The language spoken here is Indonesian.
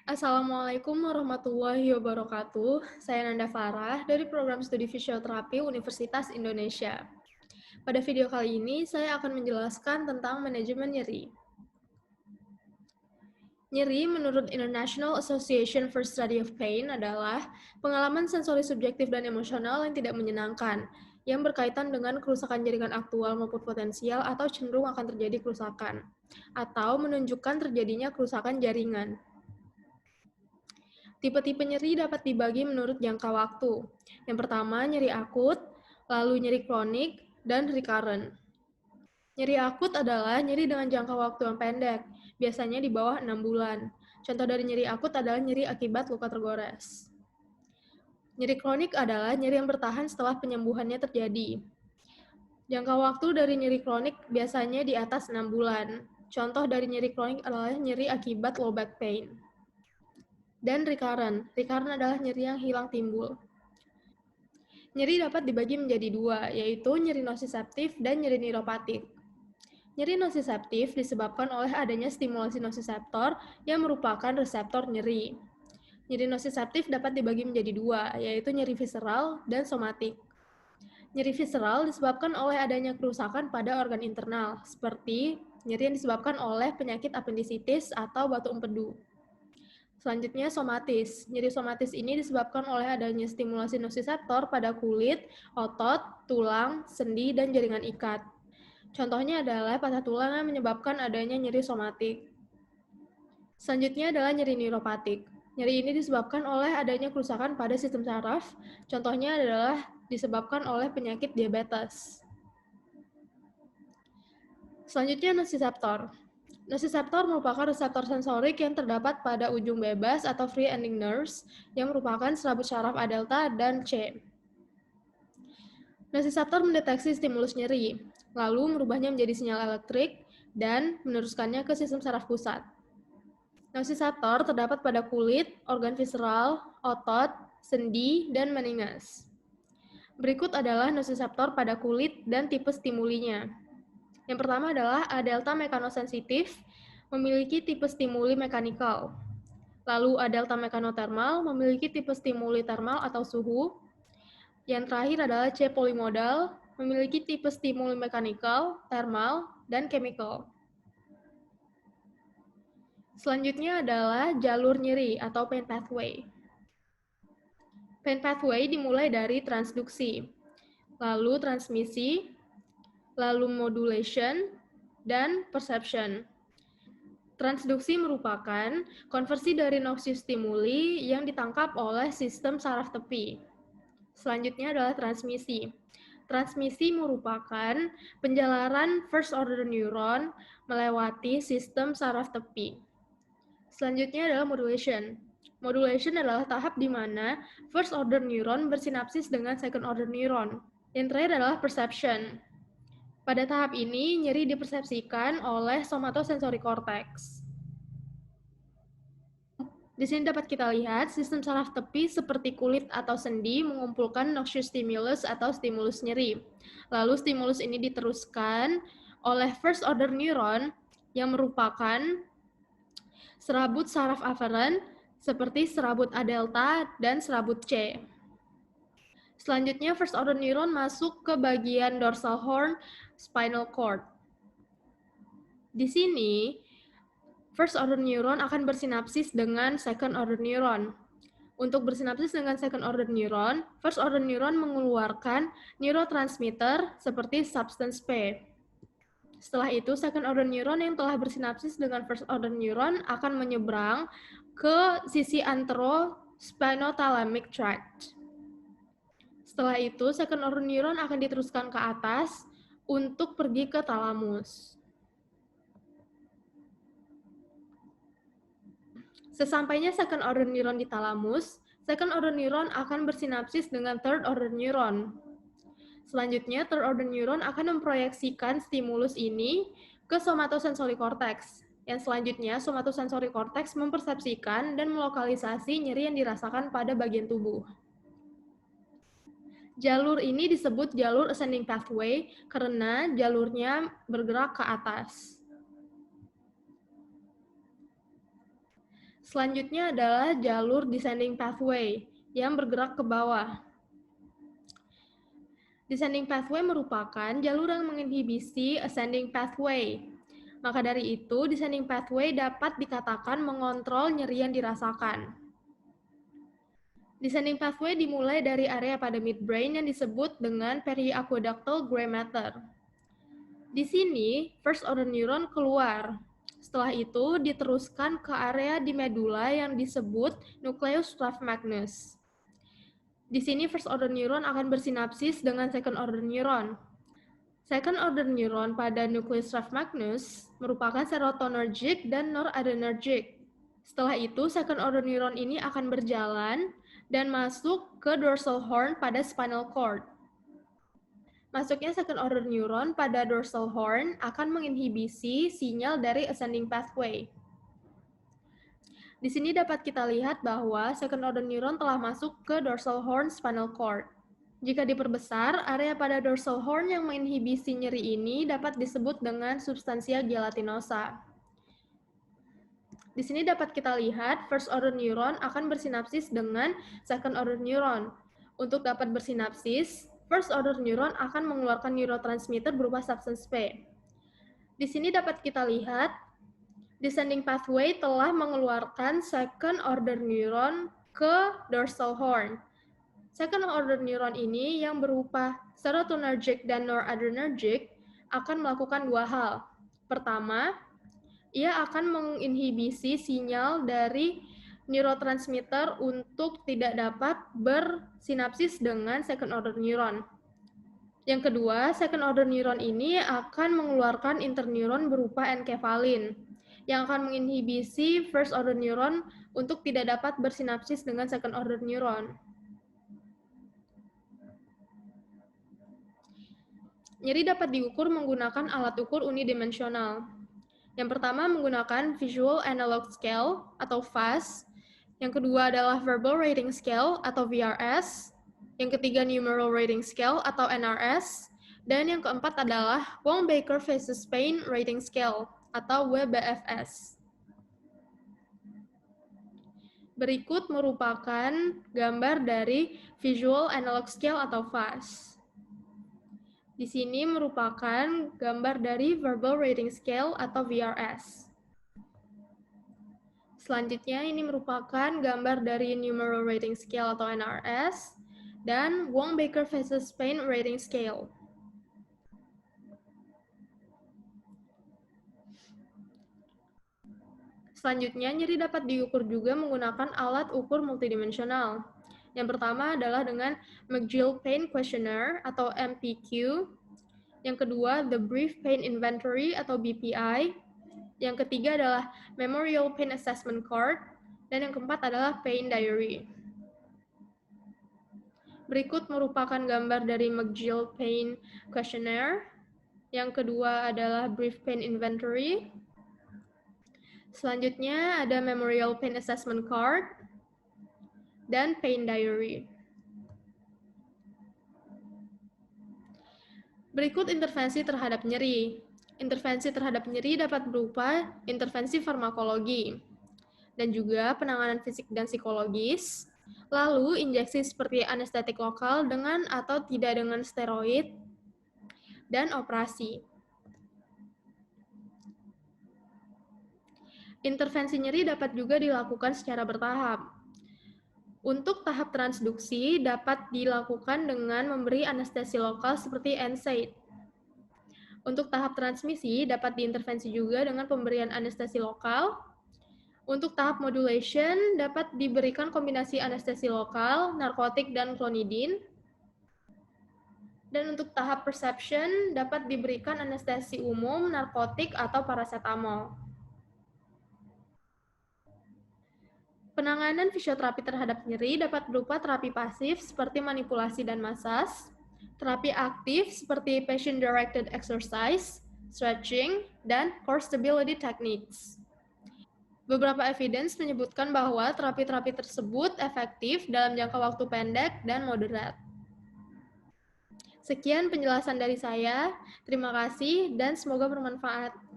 Assalamualaikum warahmatullahi wabarakatuh. Saya Nanda Farah dari program studi fisioterapi Universitas Indonesia. Pada video kali ini, saya akan menjelaskan tentang manajemen nyeri. Nyeri menurut International Association for Study of Pain adalah pengalaman sensori subjektif dan emosional yang tidak menyenangkan, yang berkaitan dengan kerusakan jaringan aktual maupun potensial atau cenderung akan terjadi kerusakan, atau menunjukkan terjadinya kerusakan jaringan. Tipe-tipe nyeri dapat dibagi menurut jangka waktu. Yang pertama, nyeri akut, lalu nyeri kronik, dan recurrent. Nyeri akut adalah nyeri dengan jangka waktu yang pendek, biasanya di bawah 6 bulan. Contoh dari nyeri akut adalah nyeri akibat luka tergores. Nyeri kronik adalah nyeri yang bertahan setelah penyembuhannya terjadi. Jangka waktu dari nyeri kronik biasanya di atas 6 bulan. Contoh dari nyeri kronik adalah nyeri akibat low back pain. Dan recurrent. Recurrent adalah nyeri yang hilang timbul. Nyeri dapat dibagi menjadi dua, yaitu nyeri nosiseptif dan nyeri neuropatik. Nyeri nosiseptif disebabkan oleh adanya stimulasi nosiseptor yang merupakan reseptor nyeri. Nyeri nosiseptif dapat dibagi menjadi dua, yaitu nyeri visceral dan somatik. Nyeri visceral disebabkan oleh adanya kerusakan pada organ internal, seperti nyeri yang disebabkan oleh penyakit apendisitis atau batu empedu. Selanjutnya somatis. Nyeri somatis ini disebabkan oleh adanya stimulasi nosiseptor pada kulit, otot, tulang, sendi, dan jaringan ikat. Contohnya adalah patah tulang yang menyebabkan adanya nyeri somatik. Selanjutnya adalah nyeri neuropatik. Nyeri ini disebabkan oleh adanya kerusakan pada sistem saraf. Contohnya adalah disebabkan oleh penyakit diabetes. Selanjutnya nosiseptor. Nosiseptor merupakan reseptor sensorik yang terdapat pada ujung bebas atau free ending nerves yang merupakan serabut syaraf A delta dan C. Nosiseptor mendeteksi stimulus nyeri, lalu merubahnya menjadi sinyal elektrik dan meneruskannya ke sistem saraf pusat. Nosiseptor terdapat pada kulit, organ visceral, otot, sendi, dan meninges. Berikut adalah nosiseptor pada kulit dan tipe stimulinya. Yang pertama adalah A delta mekanosensitif, memiliki tipe stimuli mekanikal. Lalu A delta mekanotermal, memiliki tipe stimuli termal atau suhu. Yang terakhir adalah C polimodal, memiliki tipe stimuli mekanikal, termal, dan chemical. Selanjutnya adalah jalur nyeri atau pain pathway. Pain pathway dimulai dari transduksi, lalu transmisi, lalu modulation, dan perception. Transduksi merupakan konversi dari noxious stimuli yang ditangkap oleh sistem saraf tepi. Selanjutnya adalah transmisi. Transmisi merupakan penjalaran first order neuron melewati sistem saraf tepi. Selanjutnya adalah modulation. Modulation adalah tahap di mana first order neuron bersinapsis dengan second order neuron. Yang terakhir adalah perception. Pada tahap ini, nyeri dipersepsikan oleh somatosensory cortex. Di sini dapat kita lihat sistem saraf tepi seperti kulit atau sendi mengumpulkan noxious stimulus atau stimulus nyeri. Lalu stimulus ini diteruskan oleh first order neuron yang merupakan serabut saraf aferen seperti serabut A delta dan serabut C. Selanjutnya first order neuron masuk ke bagian dorsal horn spinal cord. Di sini first order neuron akan bersinapsis dengan second order neuron. Untuk bersinapsis dengan second order neuron, first order neuron mengeluarkan neurotransmitter seperti substance P. Setelah itu, second order neuron yang telah bersinapsis dengan first order neuron akan menyeberang ke sisi anterospinothalamic tract. Setelah itu, second order neuron akan diteruskan ke atas untuk pergi ke thalamus. Sesampainya second order neuron di thalamus, second order neuron akan bersinapsis dengan third order neuron. Selanjutnya, third order neuron akan memproyeksikan stimulus ini ke somatosensory cortex. Yang selanjutnya, somatosensory cortex mempersepsikan dan melokalisasi nyeri yang dirasakan pada bagian tubuh. Jalur ini disebut jalur ascending pathway karena jalurnya bergerak ke atas. Selanjutnya adalah jalur descending pathway yang bergerak ke bawah. Descending pathway merupakan jalur yang menginhibisi ascending pathway. Maka dari itu, descending pathway dapat dikatakan mengontrol nyeri yang dirasakan. Descending pathway dimulai dari area pada midbrain yang disebut dengan periaqueductal gray matter. Di sini, first order neuron keluar. Setelah itu, diteruskan ke area di medula yang disebut nucleus magnus. Di sini, first order neuron akan bersinapsis dengan second order neuron. Second order neuron pada nucleus magnus merupakan serotonergic dan noradrenergic. Setelah itu, second order neuron ini akan berjalan dan masuk ke dorsal horn pada spinal cord. Masuknya second order neuron pada dorsal horn akan menginhibisi sinyal dari ascending pathway. Di sini dapat kita lihat bahwa second order neuron telah masuk ke dorsal horn spinal cord. Jika diperbesar, area pada dorsal horn yang menginhibisi nyeri ini dapat disebut dengan substansia gelatinosa. Di sini dapat kita lihat first order neuron akan bersinapsis dengan second order neuron. Untuk dapat bersinapsis, first order neuron akan mengeluarkan neurotransmitter berupa substance P. Di sini dapat kita lihat descending pathway telah mengeluarkan second order neuron ke dorsal horn. Second order neuron ini yang berupa serotonergic dan noradrenergic akan melakukan dua hal. Pertama, ia akan menginhibisi sinyal dari neurotransmitter untuk tidak dapat bersinapsis dengan second order neuron. Yang kedua, second order neuron ini akan mengeluarkan interneuron berupa enkefalin yang akan menginhibisi first order neuron untuk tidak dapat bersinapsis dengan second order neuron. Nyeri dapat diukur menggunakan alat ukur unidimensional. Yang pertama menggunakan Visual Analog Scale atau VAS. Yang kedua adalah Verbal Rating Scale atau VRS. Yang ketiga Numeral Rating Scale atau NRS. Dan yang keempat adalah Wong-Baker Faces Pain Rating Scale atau WBFS. Berikut merupakan gambar dari Visual Analog Scale atau VAS. Di sini merupakan gambar dari Verbal Rating Scale atau VRS. Selanjutnya ini merupakan gambar dari Numeral Rating Scale atau NRS dan Wong-Baker Faces Pain Rating Scale. Selanjutnya, nyeri dapat diukur juga menggunakan alat ukur multidimensional. Yang pertama adalah dengan McGill Pain Questionnaire atau MPQ. Yang kedua, the Brief Pain Inventory atau BPI. Yang ketiga adalah Memorial Pain Assessment Card. Dan yang keempat adalah Pain Diary. Berikut merupakan gambar dari McGill Pain Questionnaire. Yang kedua adalah Brief Pain Inventory. Selanjutnya ada Memorial Pain Assessment Card dan Pain Diary. Berikut intervensi terhadap nyeri. Intervensi terhadap nyeri dapat berupa intervensi farmakologi dan juga penanganan fisik dan psikologis, lalu injeksi seperti anestetik lokal dengan atau tidak dengan steroid, dan operasi. Intervensi nyeri dapat juga dilakukan secara bertahap. Untuk tahap transduksi dapat dilakukan dengan memberi anestesi lokal seperti NSAID. Untuk tahap transmisi dapat diintervensi juga dengan pemberian anestesi lokal. Untuk tahap modulation dapat diberikan kombinasi anestesi lokal, narkotik, dan klonidin. Dan untuk tahap perception dapat diberikan anestesi umum, narkotik, atau paracetamol. Penanganan fisioterapi terhadap nyeri dapat berupa terapi pasif seperti manipulasi dan masas, terapi aktif seperti patient-directed exercise, stretching, dan core stability techniques. Beberapa evidence menyebutkan bahwa terapi-terapi tersebut efektif dalam jangka waktu pendek dan moderat. Sekian penjelasan dari saya. Terima kasih dan semoga bermanfaat.